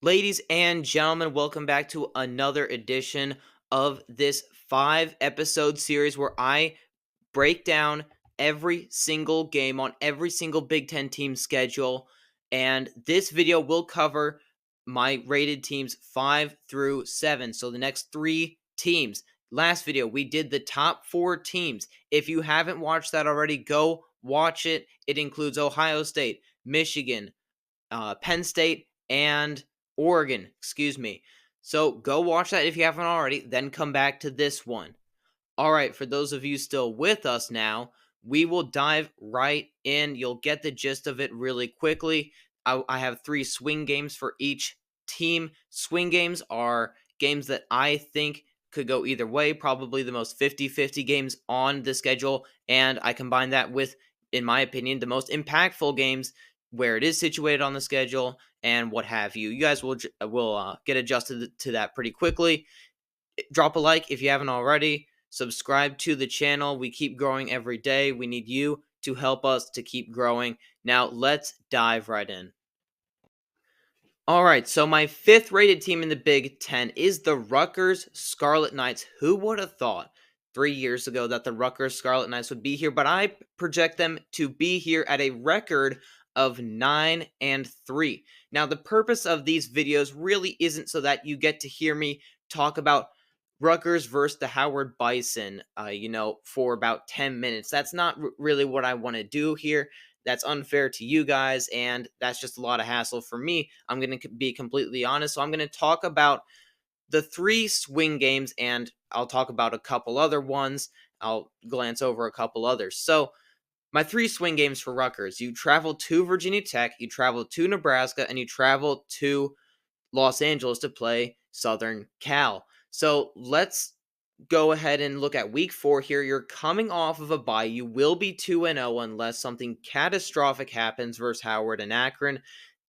Ladies and gentlemen, welcome back to another edition of this 5 episode series where I break down every single game on every single Big Ten team schedule. And this video will cover my rated teams 5 through 7. So the next 3 teams. Last video, we did the top 4 teams. If you haven't watched that already, go watch it. It includes Ohio State, Michigan, Penn State, and Oregon. Excuse me. So go watch that if you haven't already. Then come back to this one. All right, for those of you still with us now, we will dive right in. You'll get the gist of it really quickly. I have 3 swing games for each team. Swing games are games that I think could go either way, probably the most 50-50 games on the schedule. And I combine that with, in my opinion, the most impactful games where it is situated on the schedule and what have you. You guys will get adjusted to that pretty quickly. Drop a like if you haven't already. Subscribe to the channel. We keep growing every day. We need you to help us to keep growing. Now, let's dive right in. All right, so my 5th rated team in the Big Ten is the Rutgers Scarlet Knights. Who would have thought 3 years ago that the Rutgers Scarlet Knights would be here? But I project them to be here at a record of 9-3. Now, the purpose of these videos really isn't so that you get to hear me talk about Rutgers versus the Howard Bison, for about 10 minutes. That's not really what I want to do here. That's unfair to you guys, and that's just a lot of hassle for me. I'm going to be completely honest. So I'm going to talk about the 3 swing games, and I'll talk about a couple other ones. I'll glance over a couple others. So my 3 swing games for Rutgers: you travel to Virginia Tech, you travel to Nebraska, and you travel to Los Angeles to play Southern Cal. So let's go ahead and look at week 4 here. You're coming off of a bye. You will be 2-0 unless something catastrophic happens versus Howard and Akron.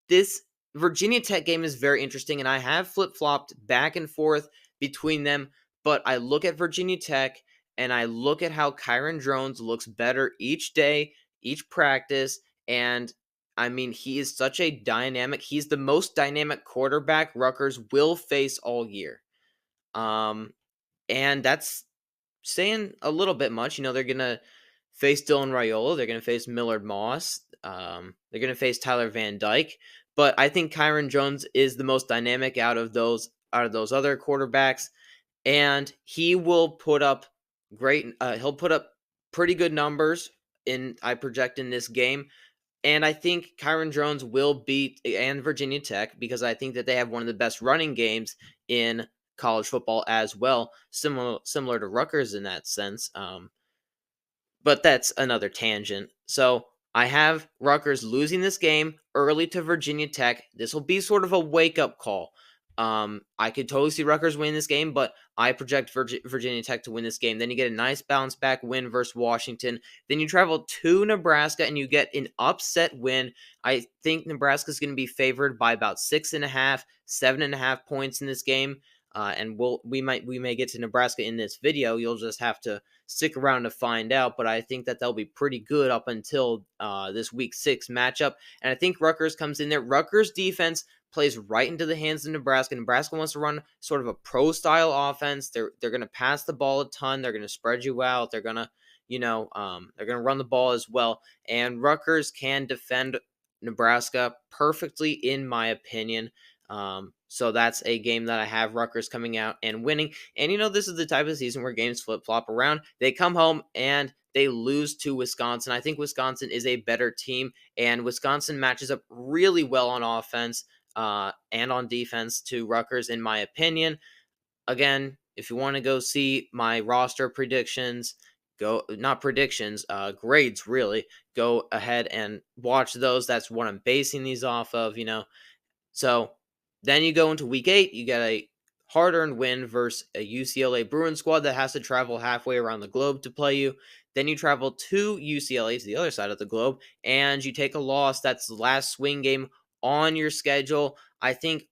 This Virginia Tech game is very interesting, and I have flip-flopped back and forth between them, but I look at Virginia Tech and I look at how Kyron Drones looks better each day, each practice, and I mean, he is such a he's the most dynamic quarterback Rutgers will face all year. Um, and that's saying a little bit much. They're going to face Dylan Raiola. They're going to face Millard Moss. They're going to face Tyler Van Dyke. But I think Kyron Jones is the most dynamic out of those other quarterbacks, and he will put up great. He'll put up pretty good numbers I project in this game. And I think Kyron Jones will beat and Virginia Tech because I think that they have one of the best running games in college football as well, similar to Rutgers in that sense. But that's another tangent. So I have Rutgers losing this game early to Virginia Tech. This will be sort of a wake up call. I could totally see Rutgers win this game, but I project Virginia Tech to win this game. Then you get a nice bounce back win versus Washington. Then you travel to Nebraska and you get an upset win. I think Nebraska is going to be favored by about 6.5, 7.5 points in this game. And we may get to Nebraska in this video. You'll just have to stick around to find out. But I think that they'll be pretty good up until this week 6 matchup. And I think Rutgers comes in there. Rutgers defense plays right into the hands of Nebraska. Nebraska wants to run sort of a pro style offense. They're going to pass the ball a ton. They're going to spread you out. They're going to they're going to run the ball as well. And Rutgers can defend Nebraska perfectly, in my opinion. So that's a game that I have Rutgers coming out and winning. And this is the type of season where games flip flop around. They come home and they lose to Wisconsin. I think Wisconsin is a better team, and Wisconsin matches up really well on offense and on defense to Rutgers, in my opinion. Again, if you want to go see my roster predictions, not predictions, grades really, go ahead and watch those. That's what I'm basing these off of, So then you go into week 8, you get a hard-earned win versus a UCLA Bruins squad that has to travel halfway around the globe to play you. Then you travel to UCLA, to the other side of the globe, and you take a loss. That's the last swing game on your schedule. I think,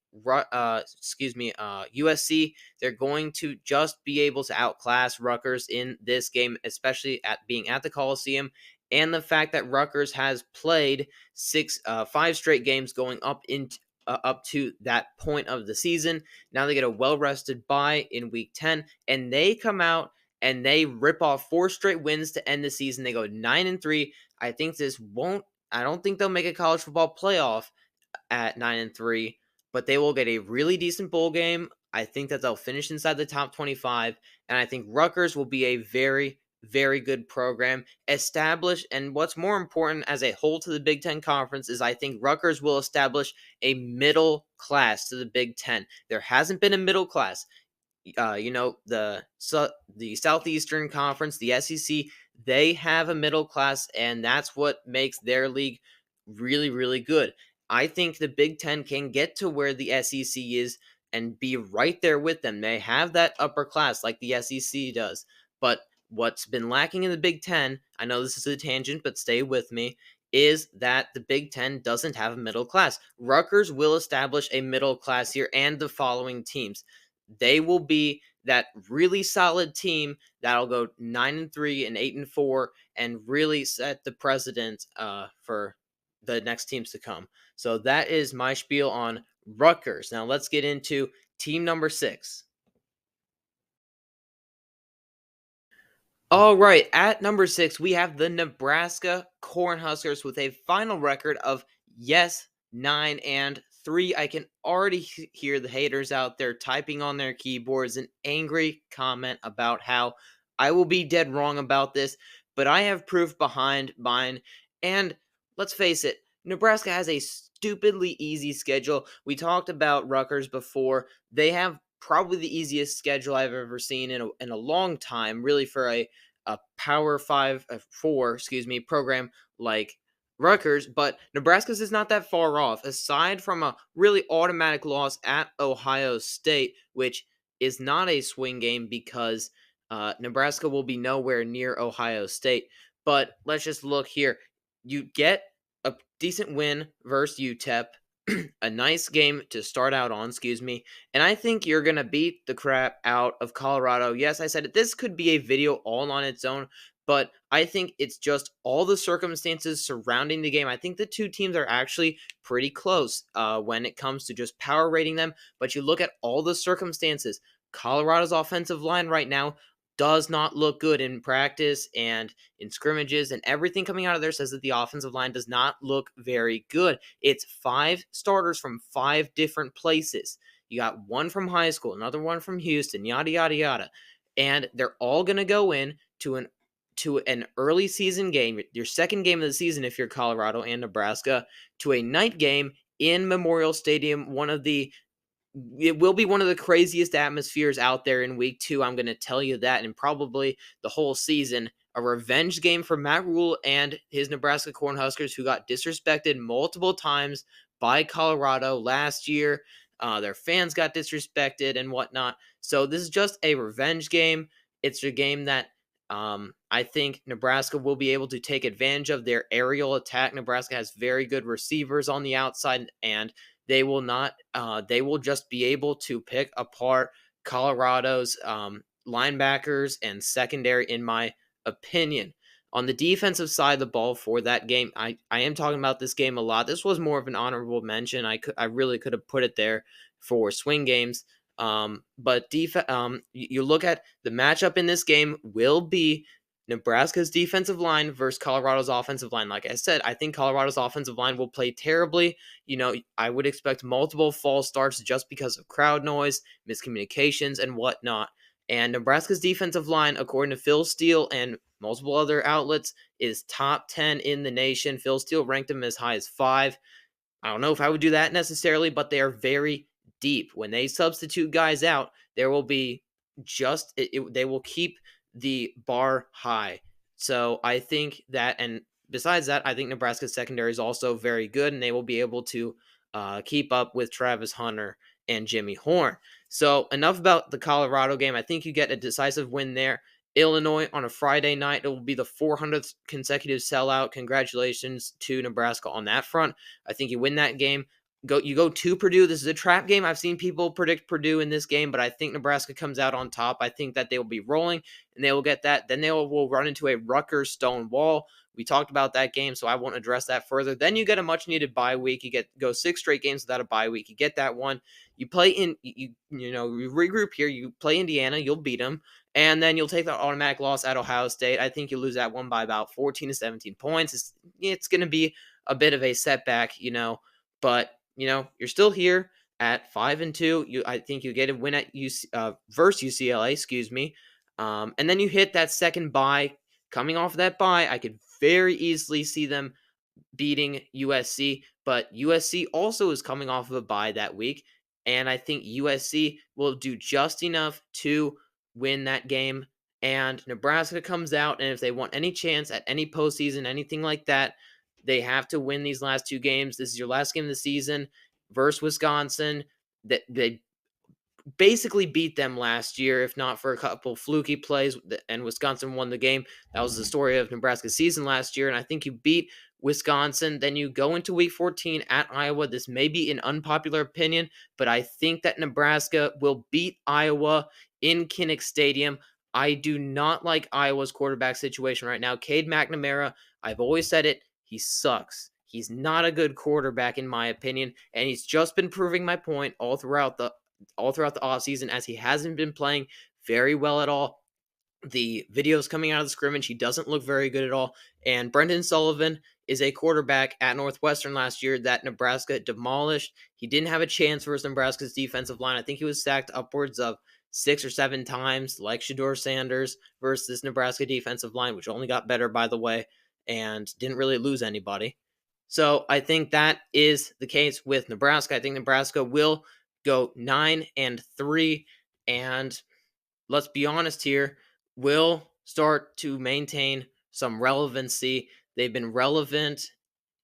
USC, they're going to just be able to outclass Rutgers in this game, especially at being at the Coliseum. And the fact that Rutgers has played 5 straight games going up into up to that point of the season. Now they get a well-rested bye in week 10, and they come out and they rip off 4 straight wins to end the season. They go 9-3. I think this won't. I don't think they'll make a college football playoff at 9-3, but they will get a really decent bowl game. I think that they'll finish inside the top 25, and I think Rutgers will be a very, very good program established. And what's more important as a whole to the Big Ten Conference is I think Rutgers will establish a middle class to the Big Ten. There hasn't been a middle class. The Southeastern Conference, the SEC, they have a middle class, and that's what makes their league really, really good. I think the Big Ten can get to where the SEC is and be right there with them. They have that upper class like the SEC does. But what's been lacking in the Big Ten, I know this is a tangent, but stay with me, is that the Big Ten doesn't have a middle class. Rutgers will establish a middle class here and the following teams. They will be that really solid team that'll go 9-3 and 8-4 and really set the precedent for the next teams to come. So that is my spiel on Rutgers. Now let's get into team number 6. All right, at number 6, we have the Nebraska Cornhuskers with a final record of, yes, 9-3. I can already hear the haters out there typing on their keyboards an angry comment about how I will be dead wrong about this, but I have proof behind mine. And let's face it, Nebraska has a stupidly easy schedule. We talked about Rutgers before. They have probably the easiest schedule I've ever seen in a long time, really, for a Power 5, 4, program like Rutgers. But Nebraska's is not that far off, aside from a really automatic loss at Ohio State, which is not a swing game because Nebraska will be nowhere near Ohio State. But let's just look here. You get a decent win versus UTEP, a nice game to start out on, and I think you're going to beat the crap out of Colorado. Yes, I said it. This could be a video all on its own, but I think it's just all the circumstances surrounding the game. I think the two teams are actually pretty close when it comes to just power rating them, but you look at all the circumstances. Colorado's offensive line right now does not look good in practice and in scrimmages, and everything coming out of there says that the offensive line does not look very good. It's 5 starters from 5 different places. You got one from high school, another one from Houston, yada yada yada, and they're all going to go in to an early season game, your second game of the season if you're Colorado and Nebraska, to a night game in Memorial Stadium, it will be one of the craziest atmospheres out there in week 2. I'm going to tell you that, and probably the whole season. A revenge game for Matt Rule and his Nebraska Cornhuskers, who got disrespected multiple times by Colorado last year. Their fans got disrespected and whatnot. So this is just a revenge game. It's a game that I think Nebraska will be able to take advantage of their aerial attack. Nebraska has very good receivers on the outside, and they will not. They will just be able to pick apart Colorado's linebackers and secondary, in my opinion. On the defensive side of the ball for that game, I am talking about this game a lot. This was more of an honorable mention. I really could have put it there for swing games. But you look at the matchup in this game will be Nebraska's defensive line versus Colorado's offensive line. Like I said, I think Colorado's offensive line will play terribly. I would expect multiple false starts just because of crowd noise, miscommunications, and whatnot. And Nebraska's defensive line, according to Phil Steele and multiple other outlets, is top 10 in the nation. Phil Steele ranked them as high as 5. I don't know if I would do that necessarily, but they are very deep. When they substitute guys out, there will be they will keep the bar high. So I think that, and besides that, I think Nebraska's secondary is also very good, and they will be able to keep up with Travis Hunter and Jimmy Horn. So enough about the Colorado game. I think you get a decisive win there. Illinois on a Friday night. It will be the 400th consecutive sellout. Congratulations to Nebraska on that front. I think you win that game. you go to Purdue. This is a trap game. I've seen people predict Purdue in this game, but I think Nebraska comes out on top. I think that they will be rolling and they will get that. Then they will run into a Rutgers stone wall. We talked about that game, so I won't address that further. Then you get a much needed bye week. You go 6 straight games without a bye week. You get that one. You play you regroup here. You play Indiana. You'll beat them, and then you'll take the automatic loss at Ohio State. I think you lose that one by about 14 to 17 points. It's going to be a bit of a setback, but you're still here at 5-2. I think you get a win at versus UCLA, excuse me. And then you hit that second bye. Coming off of that bye, I could very easily see them beating USC, but USC also is coming off of a bye that week, and I think USC will do just enough to win that game. And Nebraska comes out, and if they want any chance at any postseason, anything like that, they have to win these last 2 games. This is your last game of the season versus Wisconsin. That they basically beat them last year, if not for a couple fluky plays, and Wisconsin won the game. That was the story of Nebraska's season last year, and I think you beat Wisconsin. Then you go into week 14 at Iowa. This may be an unpopular opinion, but I think that Nebraska will beat Iowa in Kinnick Stadium. I do not like Iowa's quarterback situation right now. Cade McNamara, I've always said it, he sucks. He's not a good quarterback in my opinion, and he's just been proving my point all throughout the offseason, as he hasn't been playing very well at all. The videos coming out of the scrimmage, he doesn't look very good at all. And Brendan Sullivan is a quarterback at Northwestern last year that Nebraska demolished. He didn't have a chance versus Nebraska's defensive line. I think he was sacked upwards of 6 or 7 times, like Shedeur Sanders, versus this Nebraska defensive line, which only got better, by the way, and didn't really lose anybody. So I think that is the case with Nebraska. I think Nebraska will go 9-3, and let's be honest here, will start to maintain some relevancy. They've been relevant,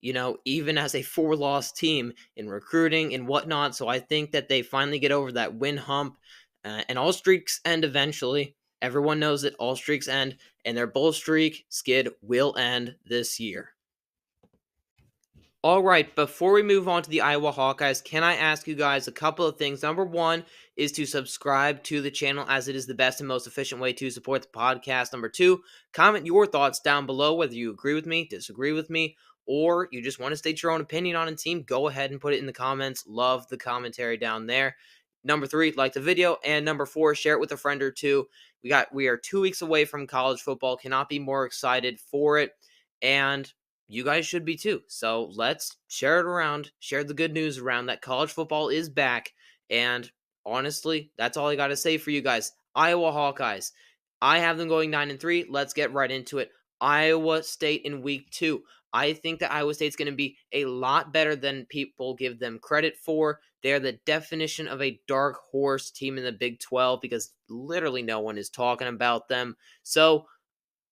even as a 4-loss team in recruiting and whatnot. So I think that they finally get over that win hump, and all streaks end eventually. Everyone knows that all streaks end, and their bull streak skid will end this year. All right, before we move on to the Iowa Hawkeyes, can I ask you guys a couple of things? Number one is to subscribe to the channel, as it is the best and most efficient way to support the podcast. Number two, comment your thoughts down below, whether you agree with me, disagree with me, or you just want to state your own opinion on a team. Go ahead and put it in the comments. Love the commentary down there. Number three, like the video. And number four, share it with a friend or two. We are 2 weeks away from college football. Cannot be more excited for it. And you guys should be too. So let's share it around, share the good news around that college football is back. And honestly, that's all I got to say for you guys. Iowa Hawkeyes. I have them going 9-3. Let's get right into it. Iowa State in week 2. I think that Iowa State's going to be a lot better than people give them credit for. They're the definition of a dark horse team in the Big 12 because literally no one is talking about them. So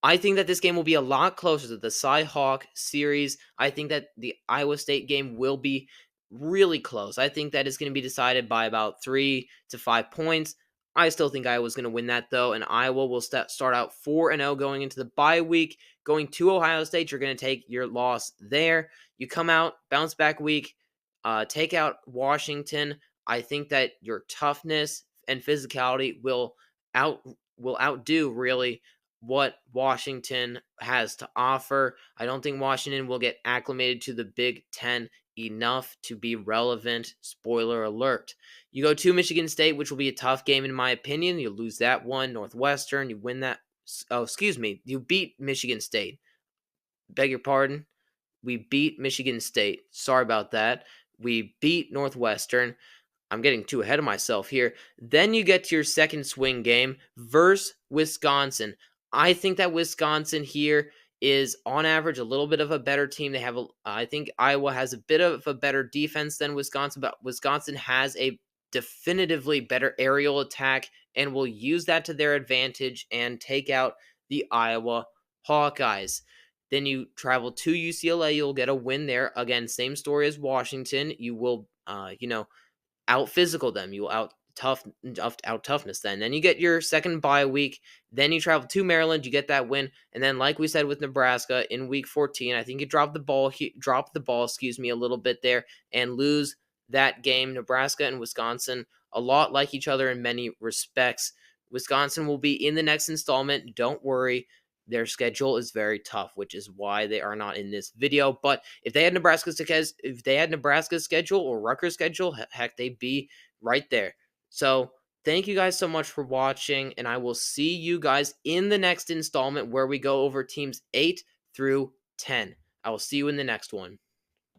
I think that this game will be a lot closer to the Cy-Hawk series. I think that the Iowa State game will be really close. I think that it's going to be decided by about 3 to 5 points. I still think Iowa's going to win that, though, and Iowa will start out 4-0 going into the bye week. Going to Ohio State, you're going to take your loss there. You come out, bounce back week, take out Washington. I think that your toughness and physicality will outdo, really, what Washington has to offer. I don't think Washington will get acclimated to the Big Ten enough to be relevant. Spoiler alert. You go to Michigan State, which will be a tough game in my opinion. You lose that one. Northwestern, you win that. Oh, excuse me. You beat Michigan State. Beg your pardon. We beat Michigan State. Sorry about that. We beat Northwestern. I'm getting too ahead of myself here. Then you get to your second swing game versus Wisconsin. I think that Wisconsin here is on average a little bit of a better team. I think Iowa has a bit of a better defense than Wisconsin, but Wisconsin has a definitively better aerial attack and will use that to their advantage and take out the Iowa Hawkeyes. Then you travel to UCLA. You'll get a win there. Again, same story as Washington. You will, out physical them. You will out toughness them. Then you get your second bye week. Then you travel to Maryland. You get that win. And then, like we said with Nebraska in week 14, I think you drop the ball, a little bit there and lose that game. Nebraska and Wisconsin, a lot like each other in many respects. Wisconsin will be in the next installment. Don't worry. Their schedule is very tough, which is why they are not in this video. But if they had Nebraska's schedule or Rutgers' schedule, heck, they'd be right there. So thank you guys so much for watching, and I will see you guys in the next installment where we go over teams 8 through 10. I will see you in the next one.